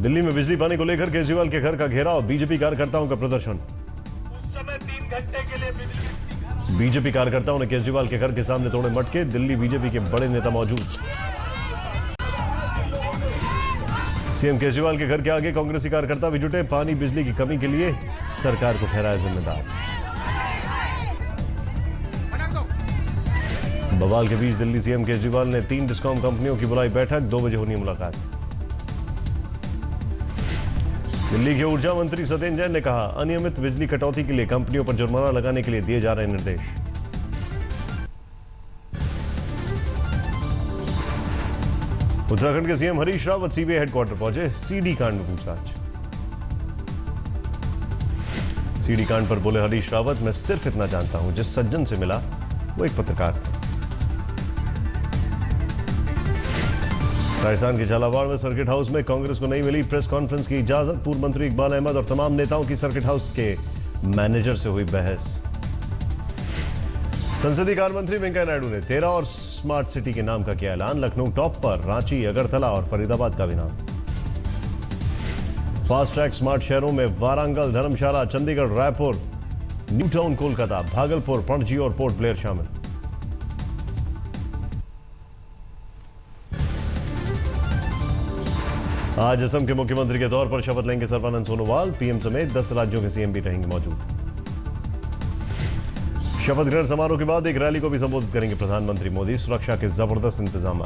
दिल्ली में बिजली पाने को लेकर केजरीवाल के घर का घेराव, बीजेपी कार्यकर्ताओं का प्रदर्शन। उस समय 3 घंटे के लिए बिजली। बीजेपी कार्यकर्ताओं ने केजरीवाल के घर के सामने तोड़े मटके, दिल्ली बीजेपी के बड़े नेता मौजूद। सीएम केजरीवाल के घर के आगे कांग्रेसी कार्यकर्ता भी जुटे, पानी बिजली की कमी के लिए सरकार को ठहराया जिम्मेदार। बवाल के बीच दिल्ली सीएम केजरीवाल ने 3 डिस्कॉम कंपनियों की बुलाई बैठक, 2 बजे होनी मुलाकात। दिल्ली के ऊर्जा मंत्री सत्येंद्र जैन ने कहा, अनियमित बिजली कटौती के लिए कंपनियों पर जुर्माना लगाने के लिए दिए जा रहे निर्देश। उत्तराखंड के CM Harish Rawat CBI headquarter पहुंचे, सीडी कांड में पूछताछ। सीडी कांड पर बोले हरीश रावत, मैं सिर्फ इतना जानता हूं, जिस सज्जन से मिला वो एक पत्रकार थे। राजस्थान के झालावाड़ में सर्किट हाउस में कांग्रेस को नहीं मिली प्रेस कॉन्फ्रेंस की इजाजत, पूर्व मंत्री इकबाल अहमद और तमाम नेताओं की सर्किट हाउस के मैनेजर से हुई बहस। संसदीय कार्य मंत्री वेंकैया नायडू ने 13 और स्मार्ट सिटी के नाम का किया ऐलान, लखनऊ टॉप पर, रांची, अगरतला और फरीदाबाद का भी नाम। फास्ट ट्रैक स्मार्ट शहरों में वारंगल, धर्मशाला, चंडीगढ़, रायपुर, न्यू टाउन कोलकाता, भागलपुर, पणजी और पोर्ट ब्लेयर शामिल। आज असम के मुख्यमंत्री के तौर पर शपथ लेंगे सर्बानंद सोनोवाल, पीएम समेत 10 राज्यों के सीएम भी रहेंगे मौजूद। शपथ ग्रहण समारोह के बाद एक रैली को भी संबोधित करेंगे प्रधानमंत्री मोदी, सुरक्षा के जबरदस्त इंतजाम।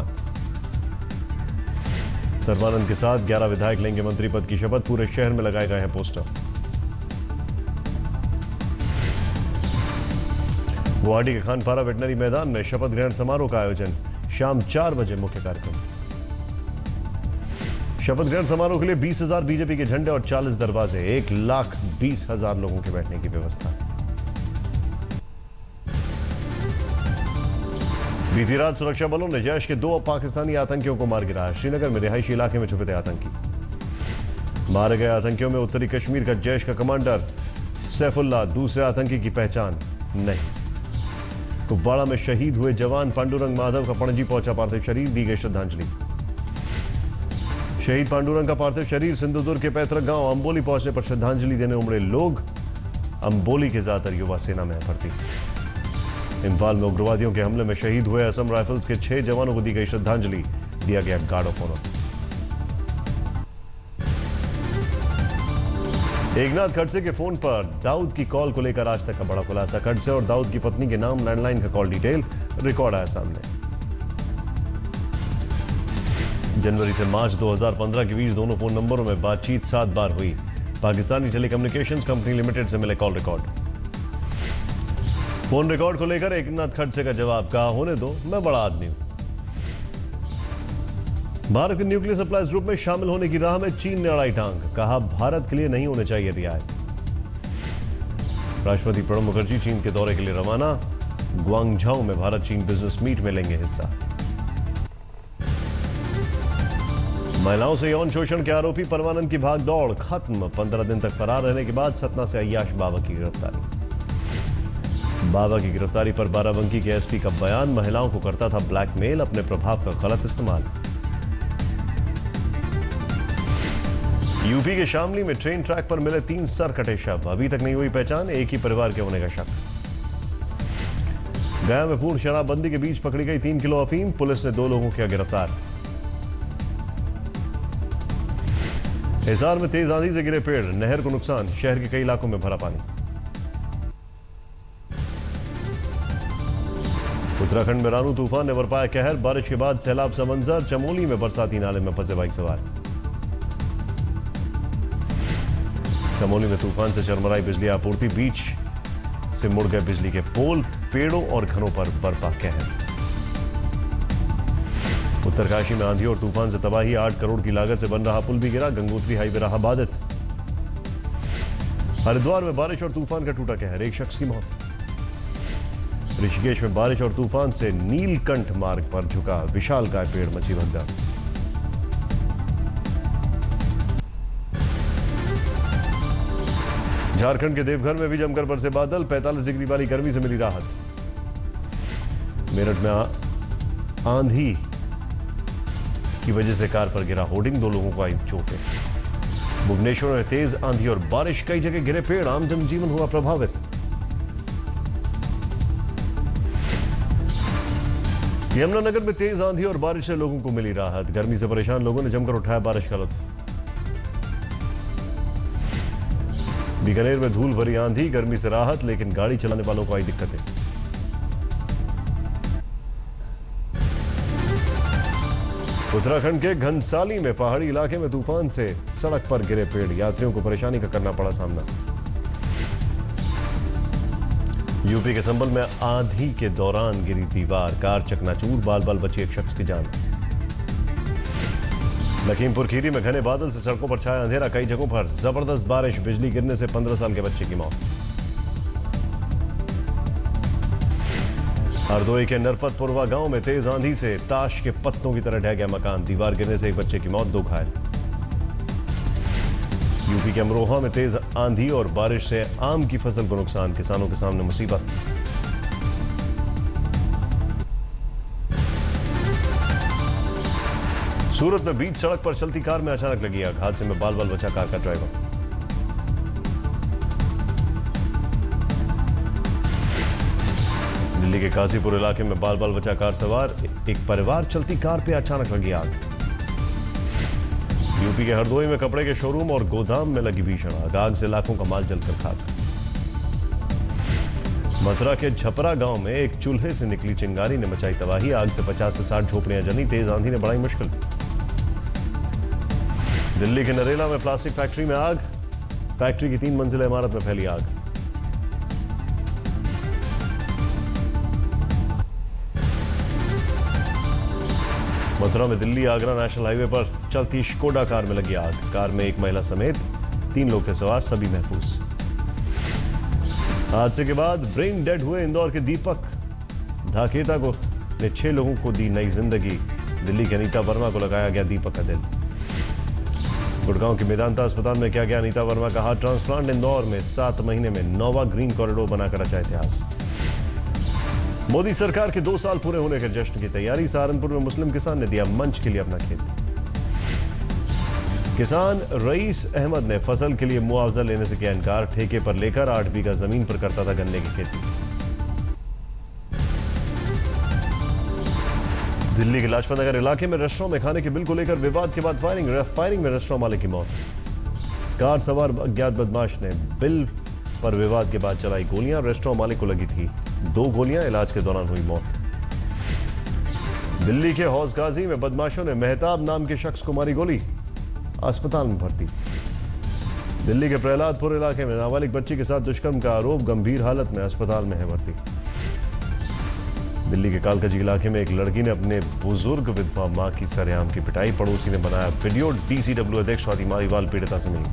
सर्बानंद के साथ 11 विधायक लेंगे मंत्री पद की शपथ, पूरे शहर में लगाए गए हैं पोस्टर। गुवाहाटी के खानपारा वेटनरी मैदान में शपथ ग्रहण समारोह का आयोजन, शाम 4 बजे मुख्य कार्यक्रम। शपथ ग्रहण समारोह के लिए 20,000 बीजेपी के झंडे और 40 दरवाजे, 1,20,000 लोगों के बैठने की व्यवस्था। बीती रात सुरक्षा बलों ने जैश के 2 पाकिस्तानी आतंकियों को मार गिराया, श्रीनगर में रिहायशी इलाके में छुपे थे आतंकी। मारे गए आतंकियों में उत्तरी कश्मीर का जैश का कमांडर सैफुल्लाह, दूसरे आतंकी की पहचान नहीं। कुपवाड़ा में शहीद हुए जवान पांडुरंग माधव का पणजी पहुंचा पार्थिव शरीर, दी गई श्रद्धांजलि। शहीद पांडुरंग का पार्थिव शरीर सिंधुदुर्ग के पैतृक गांव अंबोली पहुंचने पर श्रद्धांजलि देने उमड़े लोग। अंबोली के ज्यादातर युवा सेना में भर्ती। इम्फाल में उग्रवादियों के हमले में शहीद हुए असम राइफल्स के 6 जवानों को दी गई श्रद्धांजलि, दिया गया guard of honour. Eknath Khadse के फोन पर दाऊद की कॉल को लेकर आज तक का बड़ा खुलासा, खड़से और दाऊद की पत्नी के नाम, लैंडलाइन का कॉल डिटेल, रिकॉर्ड आया सामने। जनवरी से मार्च 2015 के बीच दोनों फोन नंबरों में बातचीत 7 बार हुई। पाकिस्तानी टेलीकम्युनिकेशंस कंपनी लिमिटेड से मिले कॉल रिकॉर्ड। फोन रिकॉर्ड को लेकर एकनाथ खड़से का जवाब, कहा होने दो, मैं बड़ा आदमी हूं। भारत के न्यूक्लियर सप्लाईज ग्रुप में शामिल होने की राह में चीन ने अड़ाई टांग, कहा भारत के लिए नहीं होने चाहिए रियायत। राष्ट्रपति प्रणब मुखर्जी चीन के दौरे के लिए रवाना, ग्वांगझाओ में भारत चीन बिजनेस मीट में लेंगे हिस्सा। महिलाओं से यौन शोषण के आरोपी परमानंद की भाग दौड़ खत्म, 15 दिन तक फरार रहने के बाद सतना से अय्याश बाबा की गिरफ्तारी। बाबा की गिरफ्तारी पर बाराबंकी के एसपी का बयान, महिलाओं को करता था ब्लैकमेल, अपने प्रभाव का गलत इस्तेमाल। यूपी के शामली में ट्रेन ट्रैक पर मिले 3 सर कटे शव, अभी तक नहीं हुई पहचान, एक ही परिवार के होने का शक। गया में पूर्ण शराबबंदी के बीच पकड़ी गई 3 किलो अफीम, पुलिस ने 2 लोगों किया गिरफ्तार। हिसार में तेज आंधी से गिरे पेड़, नहर को नुकसान, शहर के कई इलाकों में भरा पानी। उत्तराखंड में रानू तूफान ने बरपाया कहर, बारिश के बाद सैलाब सा मंजर, चमोली में बरसाती नाले में फंसे बाइक सवार। चमोली में तूफान से चरमराई बिजली आपूर्ति, बीच से मुड़ गए बिजली के पोल, पेड़ों और घरों पर बरपा कहर। उत्तरकाशी में आंधी और तूफान से तबाही, 8 करोड़ की लागत से बन रहा पुल भी गिरा, गंगोत्री हाईवे रहा बाधित। हरिद्वार में बारिश और तूफान का टूटा कहर, 1 शख्स की मौत। ऋषिकेश में बारिश और तूफान से नीलकंठ मार्ग पर झुका विशालकाय पेड़, मची भगदड़। झारखंड के देवघर में भी जमकर बरसे बादल, 45 डिग्री वाली गर्मी से मिली राहत। मेरठ में आंधी की वजह से कार पर गिरा होर्डिंग, 2 लोगों को आई चोटें। भुवनेश्वर में तेज आंधी और बारिश, कई जगह गिरे पेड़, आम जनजीवन हुआ प्रभावित। यमुनानगर में तेज आंधी और बारिश से लोगों को मिली राहत, गर्मी से परेशान लोगों ने जमकर उठाया बारिश का लुत्फ। बीकानेर में धूल भरी आंधी, गर्मी से राहत, लेकिन गाड़ी चलाने वालों को आई दिक्कतें। उत्तराखंड के घनसाली में पहाड़ी इलाके में तूफान से सड़क पर गिरे पेड़, यात्रियों को परेशानी का करना पड़ा सामना। यूपी के संभल में आंधी के दौरान गिरी दीवार, कार चकनाचूर, बाल बाल बची एक शख्स की जान। लखीमपुर खीरी में घने बादल से सड़कों पर छाया अंधेरा, कई जगहों पर जबरदस्त बारिश, बिजली गिरने से 15 साल के बच्चे की मौत। हरदोई के नरपतपुरवा गांव में तेज आंधी से ताश के पत्तों की तरह ढह गया मकान, दीवार गिरने से एक बच्चे की मौत, 2 घायल। यूपी के अमरोहा में तेज आंधी और बारिश से आम की फसल को नुकसान, किसानों के सामने मुसीबत। सूरत में बीच सड़क पर चलती कार में अचानक लगी आग, हादसे में बाल बाल बचा कार का ड्राइवर। दिल्ली के काजीपुर इलाके में बाल बाल बचा कार सवार, एक परिवार चलती कार पे अचानक लगी आग। यूपी के हरदोई में कपड़े के शोरूम और गोदाम में लगी भीषण आग, आग से लाखों का माल जलकर खाक। मथुरा के झपरा गांव में एक चूल्हे से निकली चिंगारी ने मचाई तबाही, आग से 50 से 60 झोपड़ियां जली, तेज आंधी ने बढ़ाई मुश्किल। दिल्ली के नरेला में प्लास्टिक फैक्ट्री में आग, फैक्ट्री की 3 मंजिला इमारत में फैली आग। मथुरा में दिल्ली आगरा नेशनल हाईवे पर चलती स्कोडा कार में लगी आग, कार में एक महिला समेत 3 लोग थे सवार, सभी महफूज। हादसे के बाद ब्रेन डेड हुए इंदौर के दीपक धाकेता को ने 6 लोगों को दी नई जिंदगी, दिल्ली के अनीता वर्मा को लगाया गया दीपक का दिल। गुड़गांव के मेदांता अस्पताल में किया गया अनीता वर्मा का हार्ट ट्रांसप्लांट, इंदौर में 7 महीने में 9वां ग्रीन कॉरिडोर बनाकर रचा इतिहास। मोदी सरकार के 2 साल पूरे होने के जश्न की तैयारी, सहारनपुर में मुस्लिम किसान ने दिया मंच के लिए अपना खेत। किसान रईस अहमद ने फसल के लिए मुआवजा लेने से किया इनकार, ठेके पर लेकर 8 बीघा जमीन पर करता था गन्ने की खेती। दिल्ली के लाजपत नगर इलाके में रेस्टोरेंट में खाने के बिल को लेकर विवाद के बाद फायरिंग में रेस्टोरेंट मालिक की मौत। कार सवार अज्ञात बदमाश ने बिल पर विवाद के बाद चलाई गोलियां, रेस्टोरेंट मालिक को लगी थी 2 गोलियां, इलाज के दौरान हुई मौत। दिल्ली के हौस गाजी में बदमाशों ने मेहताब नाम के शख्स को मारी गोली, अस्पताल में भर्ती। दिल्ली के प्रहलादपुर इलाके में नाबालिग बच्ची के साथ दुष्कर्म का आरोप, गंभीर हालत में अस्पताल में है भर्ती। दिल्ली के कालकाजी इलाके में एक लड़की ने अपने बुजुर्ग विधवा मां की सरेआम की पिटाई, पड़ोसी ने बनाया वीडियो, डीसीडब्ल्यू अध्यक्ष स्वाति मालीवाल पीड़िता से मिली।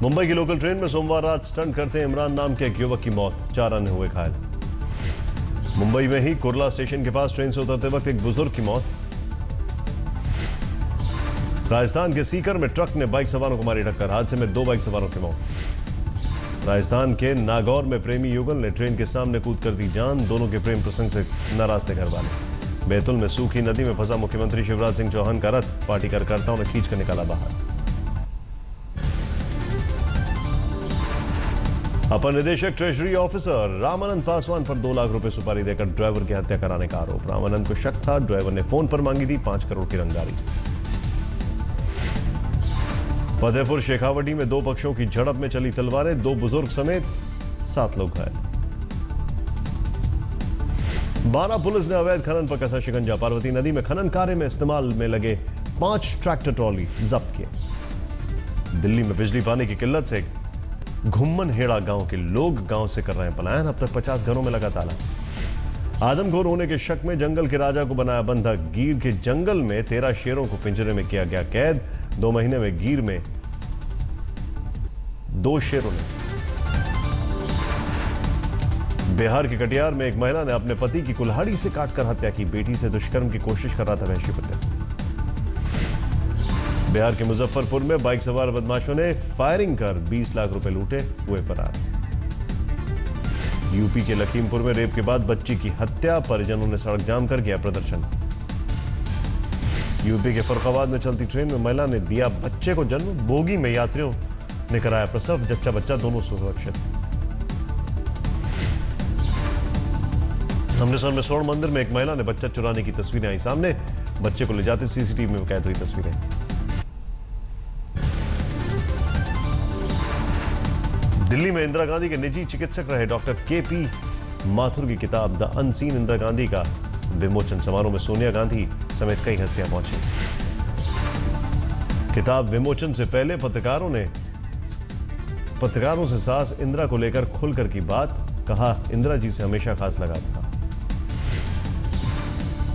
मुंबई की लोकल ट्रेन में सोमवार रात स्टंट करते इमरान नाम के एक युवक की मौत, 4 अन्य हुए घायल। मुंबई में ही कुर्ला स्टेशन के पास ट्रेन से उतरते वक्त एक बुजुर्ग की मौत। राजस्थान के सीकर में ट्रक ने बाइक सवारों को मारी टक्कर, हादसे में 2 बाइक सवारों की मौत। राजस्थान के नागौर में प्रेमी युगल ने ट्रेन के सामने कूद कर दी जान, दोनों के प्रेम प्रसंग से नाराज थे घर वाले। बैतूल में सूखी नदी में फंसा मुख्यमंत्री शिवराज सिंह चौहान का रथ, पार्टी कार्यकर्ताओं ने खींचकर निकाला बाहर। अपर निदेशक ट्रेजरी ऑफिसर रामानंद पासवान पर 2 लाख रुपए सुपारी देकर ड्राइवर की हत्या कराने का आरोप, रामानंद को शक था ड्राइवर ने फोन पर मांगी थी 5 करोड़ की रंगदारी। फतेहपुर शेखावटी में 2 पक्षों की झड़प में चली तलवारें, 2 बुजुर्ग समेत 7 लोग घायल। बारा पुलिस ने अवैध खनन पर कसा शिकंजा, पार्वती नदी में खनन कार्य में इस्तेमाल में लगे 5 ट्रैक्टर ट्रॉली जब्त किए। दिल्ली में बिजली पानी की किल्लत से घुम्मन हेड़ा गांव के लोग गांव से कर रहे हैं पलायन, अब तक 50 घरों में लगा ताला। आदमखोर होने के शक में जंगल के राजा को बनाया बंधक, गिर के जंगल में 13 शेरों को पिंजरे में किया गया कैद, 2 महीने में गिर में 2 शेरों ने। बिहार के कटिहार में एक महिला ने अपने पति की कुल्हाड़ी से काटकर हत्या की, बेटी से दुष्कर्म की कोशिश कर रहा था वहशी पति। बिहार के मुजफ्फरपुर में बाइक सवार बदमाशों ने फायरिंग कर 20 लाख रुपए लूटे, हुए फरार। यूपी के लखीमपुर में रेप के बाद बच्ची की हत्या, परिजनों ने सड़क जाम कर किया प्रदर्शन। यूपी के फरुखाबाद में चलती ट्रेन में महिला ने दिया बच्चे को जन्म, बोगी में यात्रियों ने कराया प्रसव, जच्चा बच्चा दोनों सुरक्षित। अमृतसर में स्वर्ण मंदिर में एक महिला ने बच्चा चुराने की तस्वीरें आई सामने, बच्चे को ले जाते सीसीटीवी में कैद हुई तस्वीरें। दिल्ली में इंदिरा गांधी के निजी चिकित्सक रहे डॉक्टर के.पी. माथुर की किताब द अनसीन इंदिरा गांधी का विमोचन समारोह में सोनिया गांधी समेत कई हस्तियां पहुंची। किताब विमोचन से पहले पत्रकारों से सास इंदिरा को लेकर खुलकर की बात, कहा इंदिरा जी से हमेशा खास लगा था।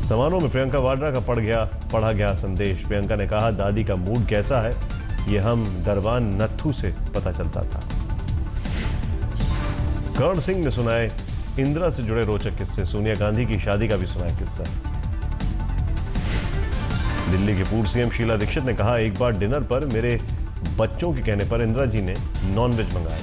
समारोह में प्रियंका वाड्रा का पढ़ा गया संदेश। प्रियंका ने कहा दादी का मूड कैसा है यह हम दरबान नत्थू से पता चलता था। कर्ण सिंह ने सुनाए इंदिरा से जुड़े रोचक किस्से, सोनिया गांधी की शादी का भी सुनाया किस्सा। दिल्ली के पूर्व सीएम शीला दीक्षित ने कहा एक बार डिनर पर मेरे बच्चों के कहने पर इंदिरा जी ने नॉनवेज मंगाया।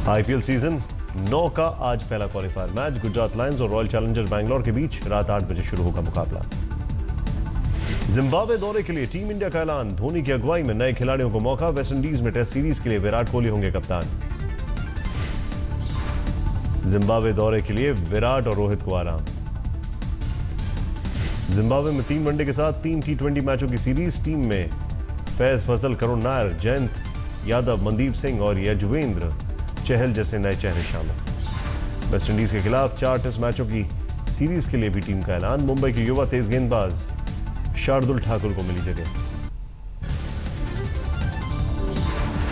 आईपीएल सीजन 9 का आज पहला क्वालिफायर मैच गुजरात लायंस और रॉयल चैलेंजर्स बैंगलोर के बीच रात 8 बजे शुरू होगा मुकाबला। जिम्बाब्वे दौरे के लिए टीम इंडिया का ऐलान, धोनी की अगुवाई में नए खिलाड़ियों को मौका। वेस्टइंडीज में टेस्ट सीरीज के लिए विराट कोहली होंगे कप्तान। जिम्बाब्वे दौरे के लिए विराट और रोहित को आराम। जिम्बाब्वे में 3 वनडे के साथ 3 T20 मैचों की सीरीज। टीम में फैज फजल, करुण नायर, जयंत यादव, मनदीप सिंह और यजुवेंद्र चहल जैसे नए चेहरे शामिल। वेस्टइंडीज के खिलाफ 4 टेस्ट मैचों की सीरीज के लिए भी टीम का ऐलान। मुंबई के युवा तेज गेंदबाज शार्दुल ठाकुर को मिली जगह।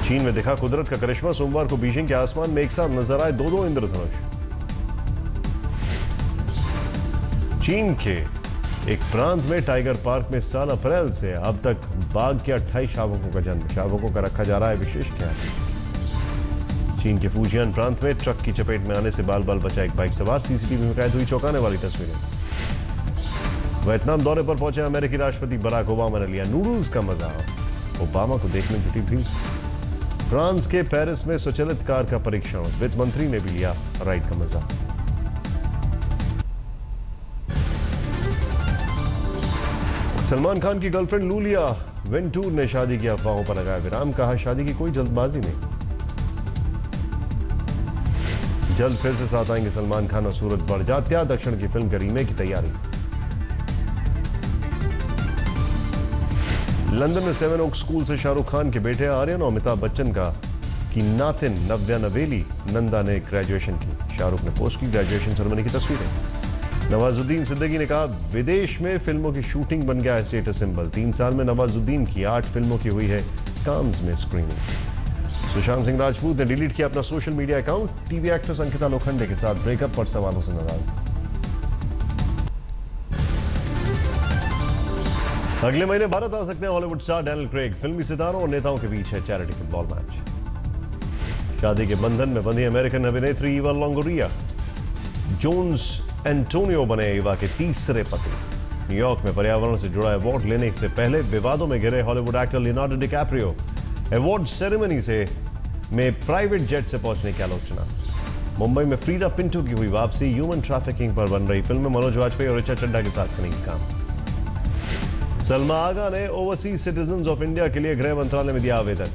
चीन में दिखा कुदरत का करिश्मा, सोमवार को बीजिंग के आसमान में एक साथ नजर आए 2 इंद्रधनुष। चीन के एक प्रांत में टाइगर पार्क में साल अप्रैल से अब तक बाघ के 28 शावकों का जन्म। शावकों का रखा जा रहा है विशेष ख्याल। चीन के फूजियान प्रांत में ट्रक की चपेट में आने से बाल बाल बचा एक बाइक सवार, सीसीटीवी में कैद हुई चौंकाने वाली तस्वीरें। वियतनाम दौरे पर पहुंचे अमेरिकी राष्ट्रपति बराक ओबामा ने लिया नूडल्स का मजा, ओबामा को देखने जुटी भीड़। फ्रांस के पेरिस में स्वचालित कार का परीक्षण, वित्त मंत्री ने भी लिया राइड का मजा। सलमान खान की गर्लफ्रेंड लूलिया वेंटूर ने शादी की अफवाहों पर लगाया विराम, कहा शादी की कोई जल्दबाजी नहीं। जल्द फिर से साथ आएंगे सलमान खान और सूरज बड़जात्या। दक्षिण की फिल्म रीमेक की तैयारी। लंदन में 7 ओक स्कूल से शाहरुख खान के बेटे आर्यन और अमिताभ बच्चन की नातिन नव्या नवेली नंदा ने ग्रेजुएशन की। शाहरुख ने पोस्ट की ग्रेजुएशन सेरेमनी की तस्वीरें। नवाजुद्दीन सिद्दीकी ने कहा विदेश में फिल्मों की शूटिंग बन गया है स्टेटस सिंबल। 3 साल में नवाजुद्दीन की 8 फिल्मों की हुई है कांस में स्क्रीनिंग। सुशांत सिंह राजपूत ने डिलीट किया अपना social media account. TV actress Ankita Lokhande के साथ ब्रेकअप पर सवालों से नाराज। अगले महीने भारत आ सकते हैं हॉलीवुड स्टार डैनियल क्रेग। फिल्मी सितारों और नेताओं के बीच है चैरिटी फुटबॉल मैच। शादी के बंधन में बंधी अमेरिकन अभिनेत्री ईवा लोंगोरिया। जोन्स एंटोनियो बने ईवा के तीसरे पति। न्यूयॉर्क में पर्यावरण से जुड़ा अवार्ड लेने से पहले विवादों में घिरे Hollywood actor Leonardo DiCaprio. Award ceremony में प्राइवेट जेट से पहुंचने की आलोचना। मुंबई में फ्रीडा पिंटू की हुई वापसी। ह्यूमन ट्रैफिकिंग पर बन रही फिल्म में मनोज वाजपेयी और ऋचा चड्ढा के साथ करेंगे काम। सलमा आगा ने ओवरसीज सिटीजन्स ऑफ इंडिया के लिए गृह मंत्रालय में दिया आवेदन।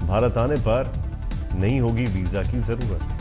भारत आने पर नहीं होगी वीजा की जरूरत।